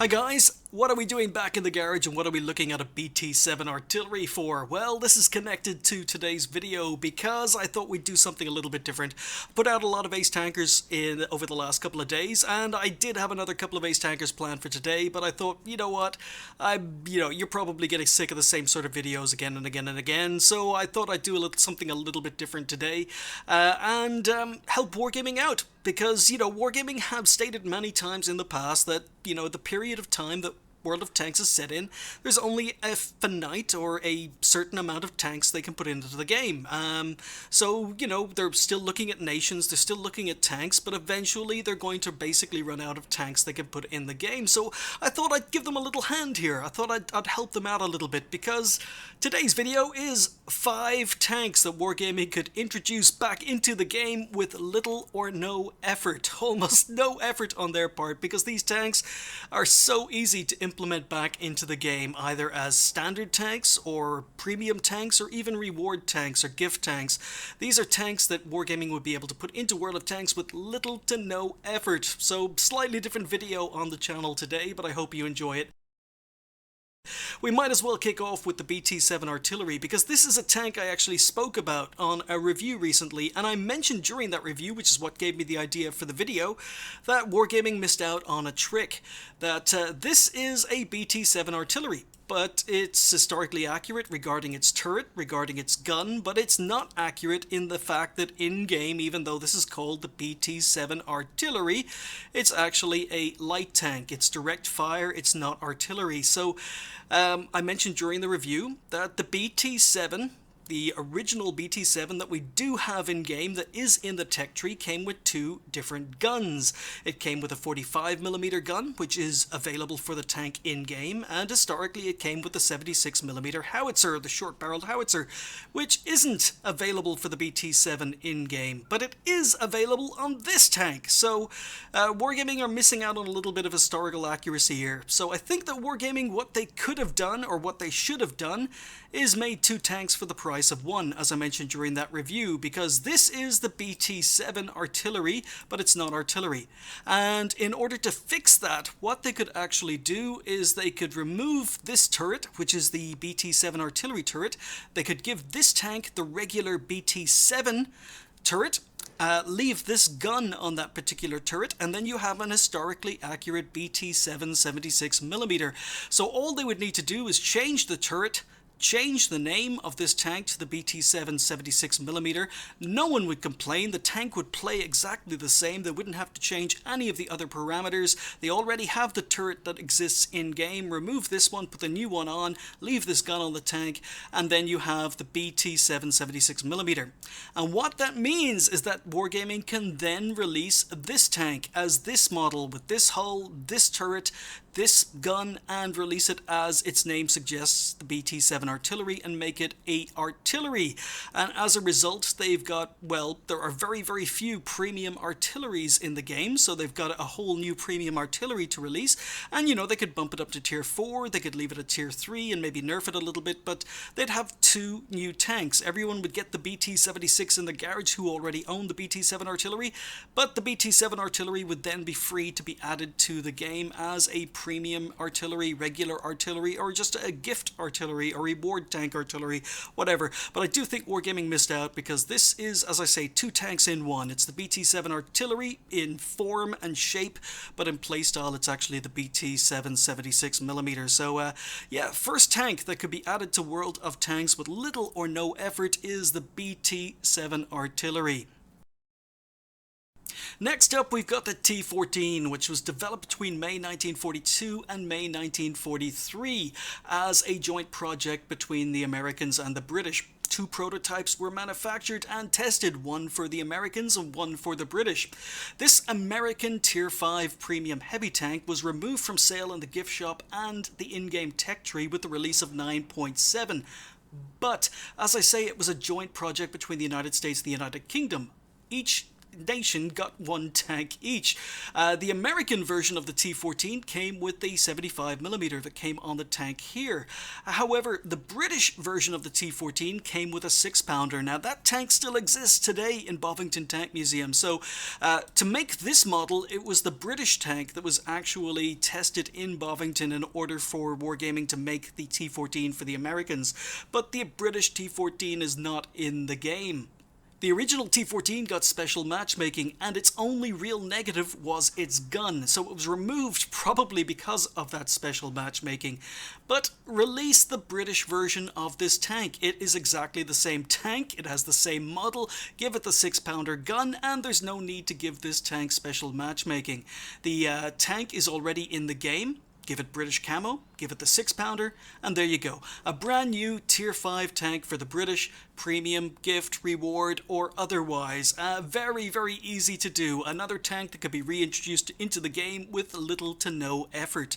Hi guys, what are we doing back in the garage and what are we looking at a BT-7 artillery for? Well, this is connected to today's video because I thought we'd do something a little bit different. Put out a lot of ace tankers over the last couple of days, and I did have another couple of ace tankers planned for today, but I thought, you know what, you're probably getting sick of the same sort of videos again and again and again, so I thought I'd do something a little bit different today, and help Wargaming out. Because, Wargaming have stated many times in the past that, the period of time that World of Tanks is set in, there's only a finite or a certain amount of tanks they can put into the game. So, they're still looking at nations, they're still looking at tanks, but eventually they're going to basically run out of tanks they can put in the game. So I thought I'd give them a little hand here. I thought I'd help them out a little bit because today's video is 5 tanks that Wargaming could introduce back into the game with little or no effort. Almost no effort on their part, because these tanks are so easy to implement back into the game, either as standard tanks or premium tanks or even reward tanks or gift tanks. These are tanks that Wargaming would be able to put into World of Tanks with little to no effort. So slightly different video on the channel today, but I hope you enjoy it. We might as well kick off with the BT-7 artillery, because this is a tank I actually spoke about on a review recently, and I mentioned during that review, which is what gave me the idea for the video, that Wargaming missed out on a trick, that this is a BT-7 artillery. But it's historically accurate regarding its turret, regarding its gun, but it's not accurate in the fact that in-game, even though this is called the BT-7 artillery, it's actually a light tank. It's direct fire, it's not artillery. So I mentioned during the review that the BT-7, the original BT-7 that we do have in-game that is in the tech tree, came with 2 different guns. It came with a 45mm gun, which is available for the tank in-game, and historically it came with the 76mm howitzer, the short-barreled howitzer, which isn't available for the BT-7 in-game, but it is available on this tank. So Wargaming are missing out on a little bit of historical accuracy here. So I think that Wargaming, what they could have done, or what they should have done, is made 2 tanks for the price of 1, as I mentioned during that review, because this is the BT-7 artillery, but it's not artillery. And in order to fix that, what they could actually do is they could remove this turret, which is the BT-7 artillery turret. They could give this tank the regular BT-7 turret, leave this gun on that particular turret, and then you have an historically accurate BT-7 76mm. So all they would need to do is change the turret, change the name of this tank to the BT-7 76mm. No one would complain. The tank would play exactly the same. They wouldn't have to change any of the other parameters. They already have the turret that exists in-game. Remove this one, put the new one on, leave this gun on the tank, and then you have the BT-7 76mm. And what that means is that Wargaming can then release this tank as this model with this hull, this turret, this gun, and release it as its name suggests, the BT-7 artillery, and make it a artillery. And as a result, they've got, well, there are very, very few premium artilleries in the game, so they've got a whole new premium artillery to release. And they could bump it up to tier 4, they could leave it at tier 3 and maybe nerf it a little bit, but they'd have 2 new tanks. Everyone would get the BT-76 in the garage who already own the BT-7 artillery, but the BT-7 artillery would then be free to be added to the game as a premium artillery, regular artillery, or just a gift artillery or reward tank artillery, whatever. But I do think Wargaming missed out, because this is, as I say, 2 tanks in one. It's the BT-7 artillery in form and shape, but in playstyle it's actually the BT-7 76mm. So yeah, first tank that could be added to World of Tanks with little or no effort is the BT-7 artillery. Next up, we've got the T-14, which was developed between May 1942 and May 1943 as a joint project between the Americans and the British. 2 prototypes were manufactured and tested, one for the Americans and one for the British. This American Tier 5 premium heavy tank was removed from sale in the gift shop and the in-game tech tree with the release of 9.7. But, as I say, it was a joint project between the United States and the United Kingdom. Each nation got one tank each. The American version of the T-14 came with the 75mm that came on the tank here. However, the British version of the T-14 came with a 6-pounder. Now that tank still exists today in Bovington Tank Museum. So to make this model, it was the British tank that was actually tested in Bovington in order for Wargaming to make the T-14 for the Americans. But the British T-14 is not in the game. The original T-14 got special matchmaking, and its only real negative was its gun, so it was removed probably because of that special matchmaking. But release the British version of this tank. It is exactly the same tank, it has the same model, give it the 6-pounder gun, and there's no need to give this tank special matchmaking. The tank is already in the game. Give it British camo, give it the 6-pounder, and there you go. A brand new Tier 5 tank for the British, premium, gift, reward, or otherwise. Very, very easy to do. Another tank that could be reintroduced into the game with little to no effort.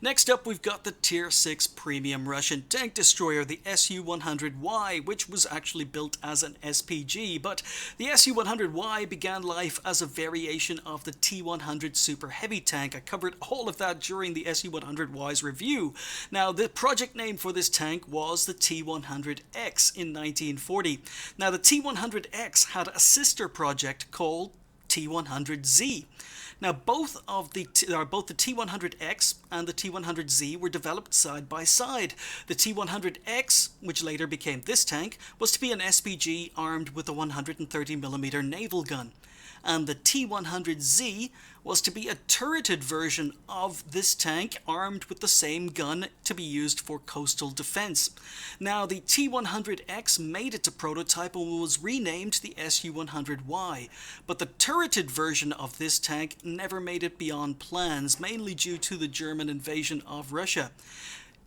Next up, we've got the Tier 6 Premium Russian Tank Destroyer, the Su-100Y, which was actually built as an SPG, but the Su-100Y began life as a variation of the T-100 Super Heavy Tank. I covered all of that during the Su-100Y's review. Now, the project name for this tank was the T-100X in 1940. Now, the T-100X had a sister project called T-100Z. Now, both the T-100X and the T-100Z were developed side by side. The T-100X, which later became this tank, was to be an SPG armed with a 130mm naval gun. And the T-100Z was to be a turreted version of this tank armed with the same gun to be used for coastal defense. Now, the T-100X made it to prototype and was renamed the Su-100Y, but the turreted version of this tank never made it beyond plans, mainly due to the German invasion of Russia.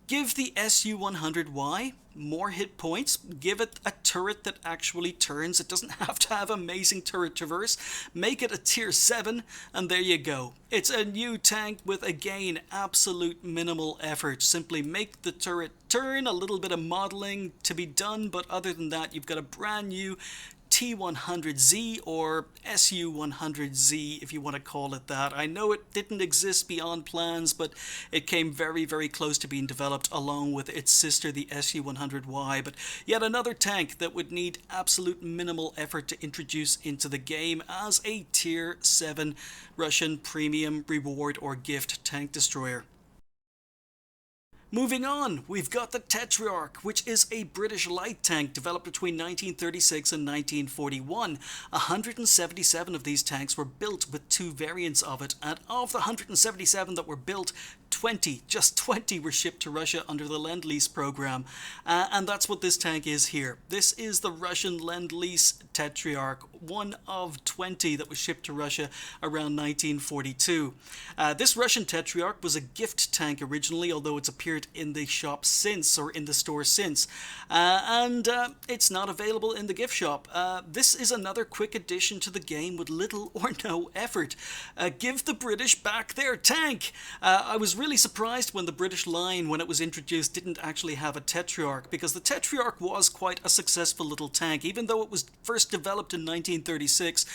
Give the Su-100Y more hit points, give it a turret that actually turns. It doesn't have to have amazing turret traverse. Make it a Tier 7, and there you go. It's a new tank with, again, absolute minimal effort. Simply make the turret turn, a little bit of modeling to be done, but other than that, you've got a brand new T-100Z or Su-100Z, if you want to call it that. I know it didn't exist beyond plans, but it came very, very close to being developed along with its sister, the Su-100Y. But yet another tank that would need absolute minimal effort to introduce into the game as a Tier 7 Russian premium reward or gift tank destroyer. Moving on, we've got the Tetrarch, which is a British light tank developed between 1936 and 1941. 177 of these tanks were built with 2 variants of it, and of the 177 that were built, just 20 were shipped to Russia under the Lend-Lease program, and that's what this tank is here. This is the Russian Lend-Lease Tetrarch, one of 20 that was shipped to Russia around 1942. This Russian Tetrarch was a gift tank originally, although it's appeared in the shop since, or in the store since, and it's not available in the gift shop. This is another quick addition to the game with little or no effort. Give the British back their tank. I was really surprised when the British line, when it was introduced, didn't actually have a Tetrarch, because the Tetrarch was quite a successful little tank. Even though it was first developed in 1936,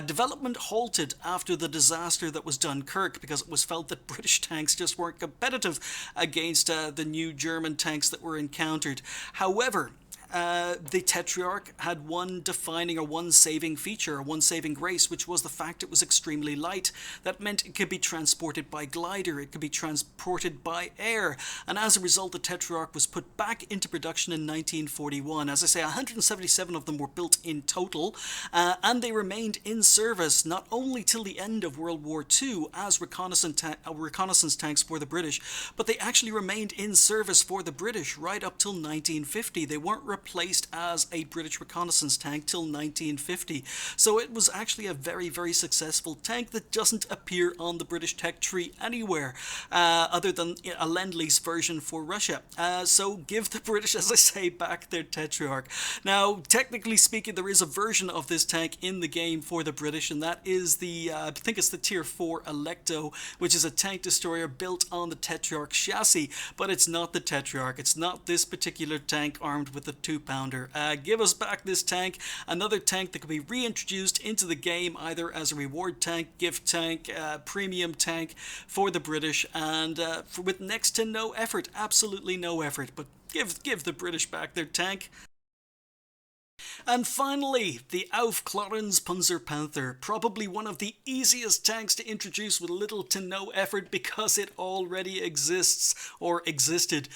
development halted after the disaster that was Dunkirk, because it was felt that British tanks just weren't competitive against the new German tanks that were encountered. However, the Tetrarch had one defining or one saving feature, one saving grace, which was the fact it was extremely light. That meant it could be transported by glider, it could be transported by air, and as a result the Tetrarch was put back into production in 1941. As I say, 177 of them were built in total, and they remained in service not only till the end of World War II as reconnaissance tanks for the British, but they actually remained in service for the British right up till 1950. They weren't replaced as a British reconnaissance tank till 1950. So it was actually a very, very successful tank that doesn't appear on the British tech tree anywhere, other than a Lend-Lease version for Russia. So give the British, as I say, back their Tetrarch. Now, technically speaking, there is a version of this tank in the game for the British, and that is the, I think it's the Tier 4 Alecto, which is a tank destroyer built on the Tetrarch chassis, but it's not the Tetrarch. It's not this particular tank armed with the 2-pounder. Give us back this tank, another tank that could be reintroduced into the game either as a reward tank, gift tank, premium tank for the British, and with next to no effort, absolutely no effort, but give the British back their tank. And finally, the Aufklärens Panzerpanther, probably one of the easiest tanks to introduce with little to no effort because it already exists, or existed.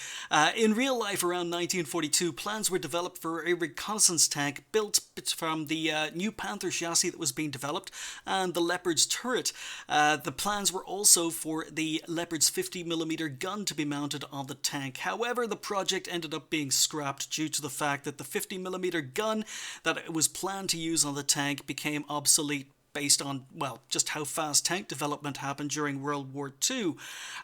In real life around 1942, plans were developed for a reconnaissance tank built from the new Panther chassis that was being developed and the Leopard's turret. The plans were also for the Leopard's 50mm gun to be mounted on the tank. However, the project ended up being scrapped due to the fact that the 50mm gun that was planned to use on the tank became obsolete based on, well, just how fast tank development happened during World War II.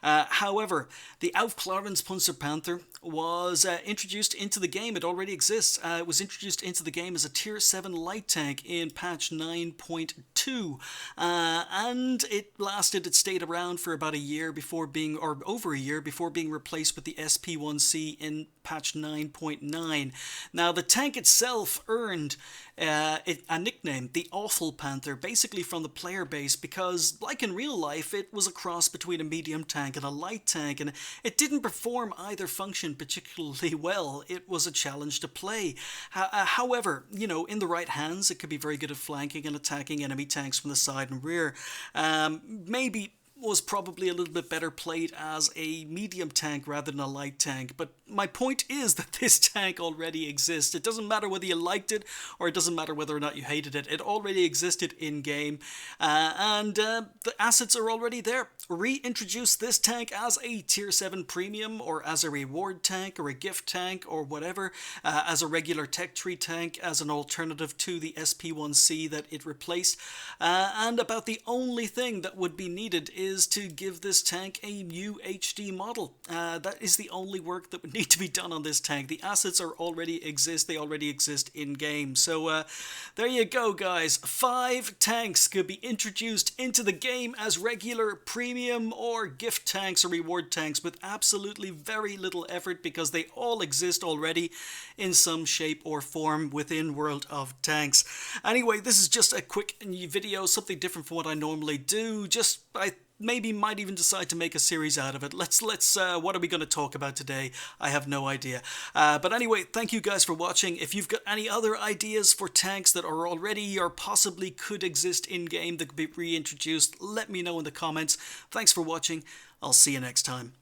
However, the Aufklärens Panzerpanther was introduced into the game. It already exists. It was introduced into the game as a Tier 7 light tank in patch 9.2, and it stayed around for about a year before being, or over a year before being replaced with the SP1C in patch 9.9. Now, the tank itself earned a nickname, the Awful Panther, basically from the player base, because like in real life it was a cross between a medium tank and a light tank, and it didn't perform either function particularly well. It was a challenge to play. However, you know, in the right hands it could be very good at flanking and attacking enemy tanks from the side and rear. Maybe was probably a little bit better played as a medium tank rather than a light tank, but my point is that this tank already exists. It doesn't matter whether you liked it or it doesn't matter whether or not you hated it. It already existed in game, and the assets are already there. Reintroduce this tank as a Tier 7 premium, or as a reward tank, or a gift tank, or whatever, as a regular tech tree tank, as an alternative to the SP1C that it replaced, and about the only thing that would be needed is to give this tank a new HD model. That is the only work that would need to be done on this tank. The assets already exist. They already exist in game. So there you go, guys. 5 tanks could be introduced into the game as regular premium or gift tanks or reward tanks with absolutely very little effort, because they all exist already in some shape or form within World of Tanks. Anyway, this is just a quick video, something different from what I normally do. I maybe might even decide to make a series out of it. Let's what are we going to talk about today? I have no idea. But anyway, thank you guys for watching. If you've got any other ideas for tanks that are already or possibly could exist in game that could be reintroduced, let me know in the comments. Thanks for watching. I'll see you next time.